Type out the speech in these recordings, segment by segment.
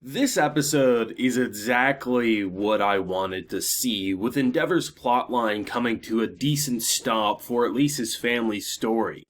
This episode is exactly what I wanted to see, with Endeavor's plotline coming to a decent stop for at least his family's story.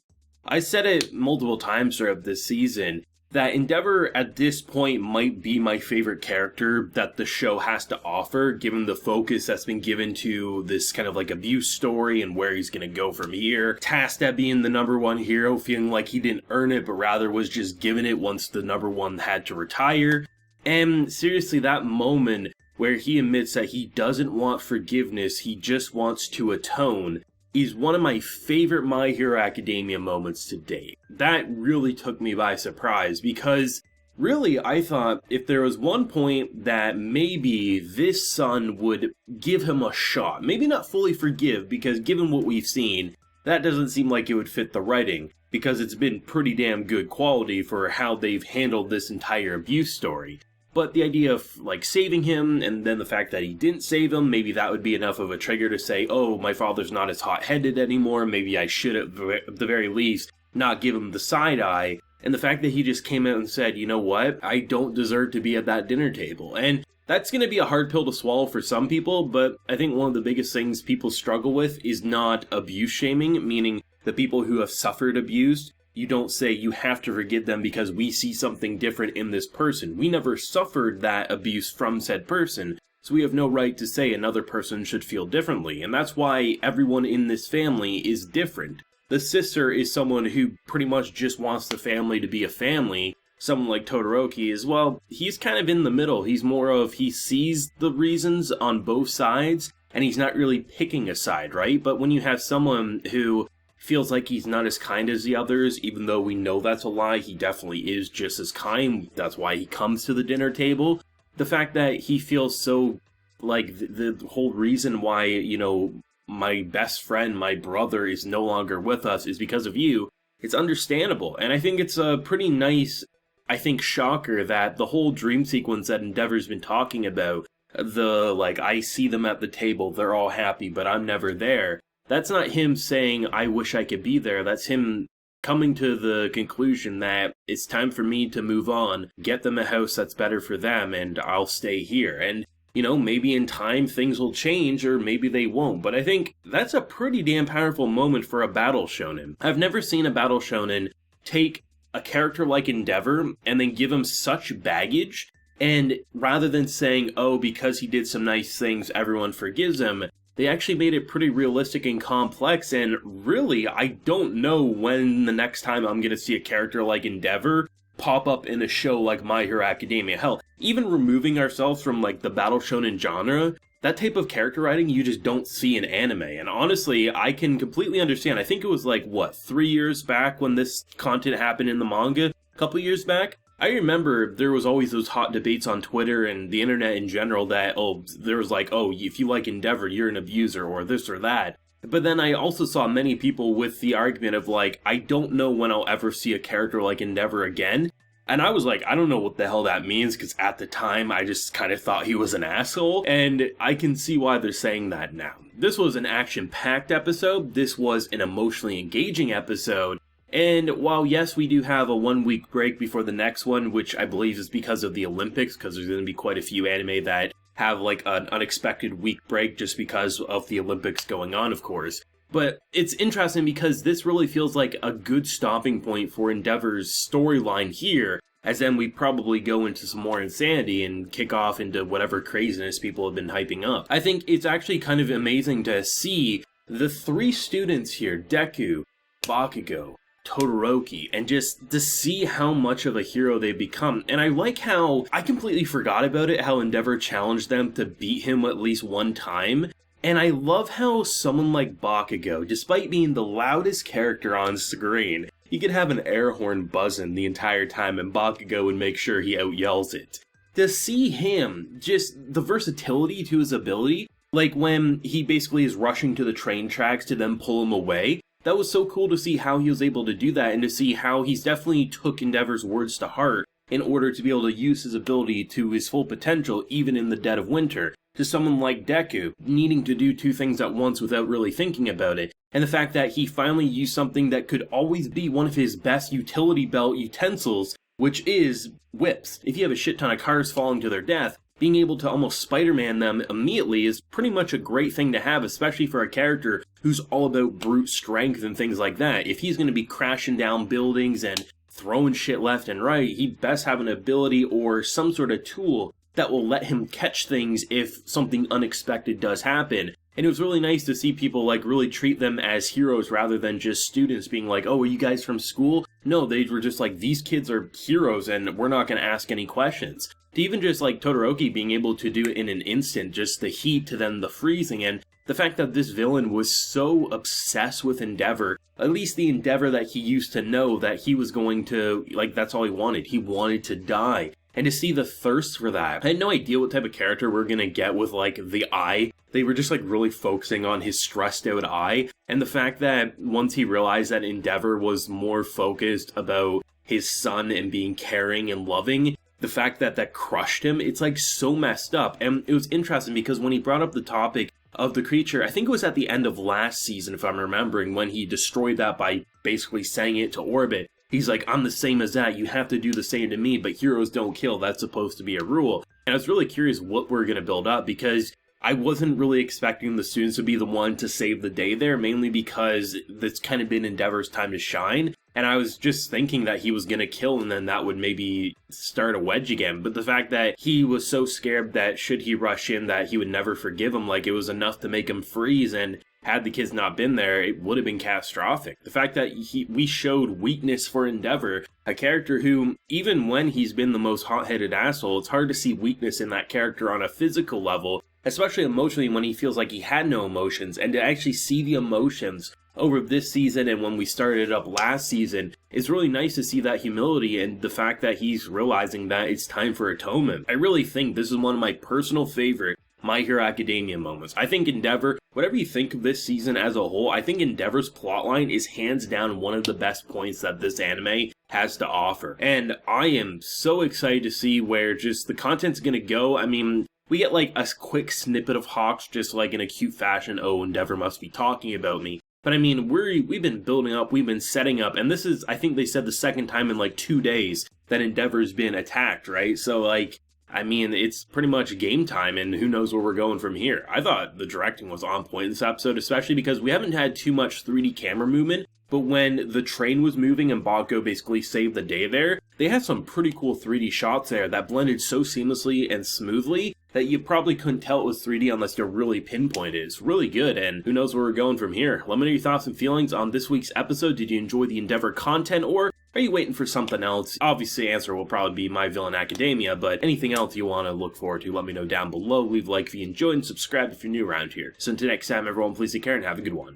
I said it multiple times throughout this season, that Endeavor at this point might be my favorite character that the show has to offer, given the focus that's been given to this kind of like abuse story and where he's gonna go from here. Tasked at being the number one hero, feeling like he didn't earn it, but rather was just given it once the number one had to retire. And seriously, that moment where he admits that he doesn't want forgiveness, he just wants to atone, is one of my favorite My Hero Academia moments to date. That really took me by surprise, because really I thought if there was one point that maybe this son would give him a shot, maybe not fully forgive, because given what we've seen, that doesn't seem like it would fit the writing, because it's been pretty damn good quality for how they've handled this entire abuse story. But the idea of, like, saving him, and then the fact that he didn't save him, maybe that would be enough of a trigger to say, oh, my father's not as hot-headed anymore, maybe I should, at the very least, not give him the side-eye. And the fact that he just came out and said, you know what, I don't deserve to be at that dinner table. And that's going to be a hard pill to swallow for some people, but I think one of the biggest things people struggle with is not abuse shaming, meaning the people who have suffered abuse. You don't say you have to forgive them because we see something different in this person. We never suffered that abuse from said person, so we have no right to say another person should feel differently. And that's why everyone in this family is different. The sister is someone who pretty much just wants the family to be a family. Someone like Todoroki as well, he's kind of in the middle. He's more of, he sees the reasons on both sides, and he's not really picking a side, right? But when you have someone who feels like he's not as kind as the others, even though we know that's a lie, he definitely is just as kind. That's why he comes to the dinner table. The fact that he feels so, like, the whole reason why, you know, my best friend, my brother, is no longer with us is because of you, it's understandable. And I think it's a pretty nice, I think, shocker that the whole dream sequence that Endeavor's been talking about, the, like, I see them at the table, they're all happy, but I'm never there. That's not him saying, I wish I could be there. That's him coming to the conclusion that it's time for me to move on, get them a house that's better for them, and I'll stay here. And, you know, maybe in time things will change, or maybe they won't. But I think that's a pretty damn powerful moment for a battle shonen. I've never seen a battle shonen take a character like Endeavor and then give him such baggage, and rather than saying, oh, because he did some nice things, everyone forgives him, they actually made it pretty realistic and complex, and really, I don't know when the next time I'm going to see a character like Endeavor pop up in a show like My Hero Academia. Hell, even removing ourselves from, like, the battle shonen genre, that type of character writing you just don't see in anime. And honestly, I can completely understand. I think it was, like, 3 years back when this content happened in the manga? A couple years back? I remember there was always those hot debates on Twitter and the internet in general that, there was like, if you like Endeavor, you're an abuser, or this or that. But then I also saw many people with the argument of like, I don't know when I'll ever see a character like Endeavor again. And I was like, I don't know what the hell that means, because at the time I just kind of thought he was an asshole, and I can see why they're saying that now. This was an action-packed episode, this was an emotionally engaging episode, and while yes, we do have a 1 week break before the next one, which I believe is because of the Olympics, because there's going to be quite a few anime that have like an unexpected week break just because of the Olympics going on, of course. But it's interesting because this really feels like a good stopping point for Endeavor's storyline here, as then we probably go into some more insanity and kick off into whatever craziness people have been hyping up. I think it's actually kind of amazing to see the three students here, Deku, Bakugo, Todoroki, and just to see how much of a hero they've become. And I like how, I completely forgot about it, how Endeavor challenged them to beat him at least one time. And I love how someone like Bakugo, despite being the loudest character on screen, he could have an air horn buzzing the entire time and Bakugo would make sure he out-yells it. To see him, just the versatility to his ability, like when he basically is rushing to the train tracks to then pull him away, that was so cool to see how he was able to do that, and to see how he's definitely took Endeavor's words to heart in order to be able to use his ability to his full potential even in the dead of winter. To someone like Deku, needing to do two things at once without really thinking about it, and the fact that he finally used something that could always be one of his best utility belt utensils which is whips. If you have a shit ton of cars falling to their death, being able to almost Spider-Man them immediately is pretty much a great thing to have, especially for a character who's all about brute strength and things like that. If he's going to be crashing down buildings and throwing shit left and right, he best have an ability or some sort of tool that will let him catch things if something unexpected does happen. And it was really nice to see people like really treat them as heroes rather than just students being like, oh, are you guys from school? No, they were just like, these kids are heroes and we're not going to ask any questions. To even just like Todoroki being able to do it in an instant, just the heat to then the freezing, and the fact that this villain was so obsessed with Endeavor, at least the Endeavor that he used to know, that he was going to, like, that's all he wanted. He wanted to die. And to see the thirst for that, I had no idea what type of character we're gonna get with, like, the eye. They were just, like, really focusing on his stressed out eye. And the fact that once he realized that Endeavor was more focused about his son and being caring and loving, the fact that that crushed him, it's, like, so messed up. And it was interesting because when he brought up the topic of the creature, I think it was at the end of last season, if I'm remembering, when he destroyed that by basically sending it to orbit. He's like, I'm the same as that, you have to do the same to me, but heroes don't kill, that's supposed to be a rule. And I was really curious what we're going to build up, because I wasn't really expecting the students to be the one to save the day there, mainly because that's kind of been Endeavor's time to shine. And I was just thinking that he was going to kill and then that would maybe start a wedge again. But the fact that he was so scared that should he rush in that he would never forgive him, like it was enough to make him freeze, and had the kids not been there, it would have been catastrophic. The fact that we showed weakness for Endeavor, a character who, even when he's been the most hot-headed asshole, it's hard to see weakness in that character on a physical level, especially emotionally when he feels like he had no emotions, and to actually see the emotions over this season and when we started up last season, it's really nice to see that humility and the fact that he's realizing that it's time for atonement. I really think this is one of my personal favorite My Hero Academia moments. I think Endeavor, whatever you think of this season as a whole, I think Endeavor's plotline is hands down one of the best points that this anime has to offer. And I am so excited to see where just the content's gonna go. I mean, we get like a quick snippet of Hawks just like in a cute fashion, oh, Endeavor must be talking about me. But I mean, we've been building up, we've been setting up, and this is, I think they said the second time in like 2 days that Endeavor's been attacked, right? So like, I mean, it's pretty much game time, and who knows where we're going from here. I thought the directing was on point this episode, especially because we haven't had too much 3D camera movement, but when the train was moving and Bonko basically saved the day there, they had some pretty cool 3D shots there that blended so seamlessly and smoothly that you probably couldn't tell it was 3D unless you really pinpointed it. It's really good, and who knows where we're going from here. Let me know your thoughts and feelings on this week's episode. Did you enjoy the Endeavor content, or are you waiting for something else? Obviously, the answer will probably be My Villain Academia, but anything else you want to look forward to, let me know down below. Leave a like if you enjoyed, and subscribe if you're new around here. So until next time, everyone, please take care and have a good one.